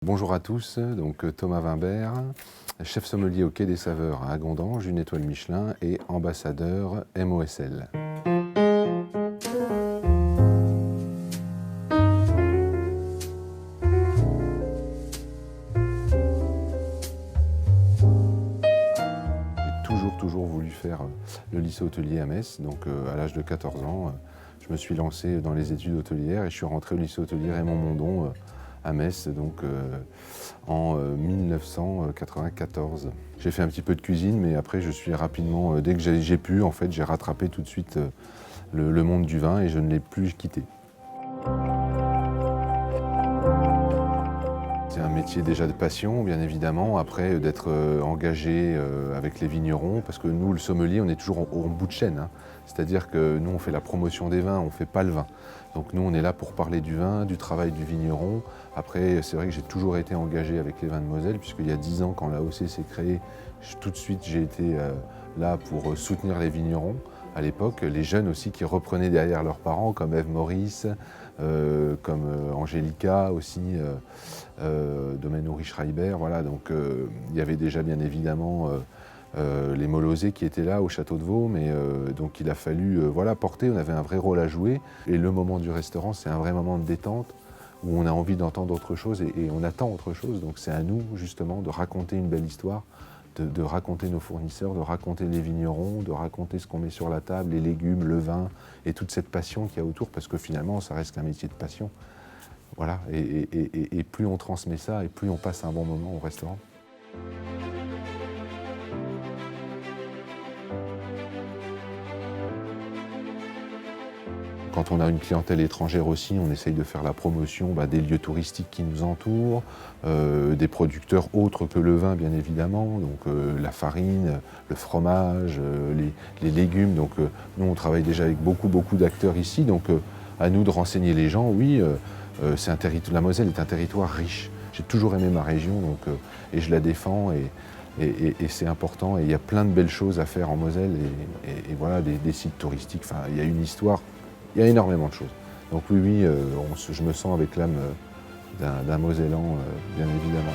Bonjour à tous, donc Thomas Wimbert, chef sommelier au Quai des Saveurs à Agondange, une étoile Michelin et ambassadeur MOSL. J'ai toujours voulu faire le lycée hôtelier à Metz, donc à l'âge de 14 ans, je me suis lancé dans les études hôtelières et je suis rentré au lycée hôtelier Raymond Mondon à Metz, donc en 1994. J'ai fait un petit peu de cuisine, mais après je suis rapidement, dès que j'ai pu, en fait, j'ai rattrapé tout de suite le monde du vin et je ne l'ai plus quitté. C'est un métier déjà de passion, bien évidemment, après d'être engagé avec les vignerons, parce que nous, le sommelier, on est toujours au bout de chaîne, hein. C'est-à-dire que nous, on fait la promotion des vins, on ne fait pas le vin. Donc nous, on est là pour parler du vin, du travail du vigneron. Après, c'est vrai que j'ai toujours été engagé avec les vins de Moselle, puisqu'il y a 10 ans, quand l'AOC s'est créée, tout de suite, j'ai été là pour soutenir les vignerons. À l'époque, les jeunes aussi qui reprenaient derrière leurs parents, comme Ève Maurice, comme Angélica aussi, Domaine Henri-Schreiber, voilà, donc il y avait déjà bien évidemment les Molosé qui étaient là au château de Vaux, mais donc il a fallu voilà, porter, on avait un vrai rôle à jouer. Et le moment du restaurant, c'est un vrai moment de détente où on a envie d'entendre autre chose et on attend autre chose. Donc c'est à nous justement de raconter une belle histoire, de raconter nos fournisseurs, de raconter les vignerons, de raconter ce qu'on met sur la table, les légumes, le vin et toute cette passion qu'il y a autour, parce que finalement ça reste un métier de passion. Voilà, et plus on transmet ça, et plus on passe un bon moment au restaurant. Quand on a une clientèle étrangère aussi, on essaye de faire la promotion des lieux touristiques qui nous entourent, des producteurs autres que le vin bien évidemment, donc la farine, le fromage, les légumes. Donc nous on travaille déjà avec beaucoup d'acteurs ici, donc à nous de renseigner les gens, oui, la Moselle est un territoire riche. J'ai toujours aimé ma région donc, et je la défends et c'est important. Et il y a plein de belles choses à faire en Moselle et voilà, des sites touristiques, enfin, il y a une histoire. Il y a énormément de choses. Donc oui, je me sens avec l'âme d'un Mosellan, bien évidemment.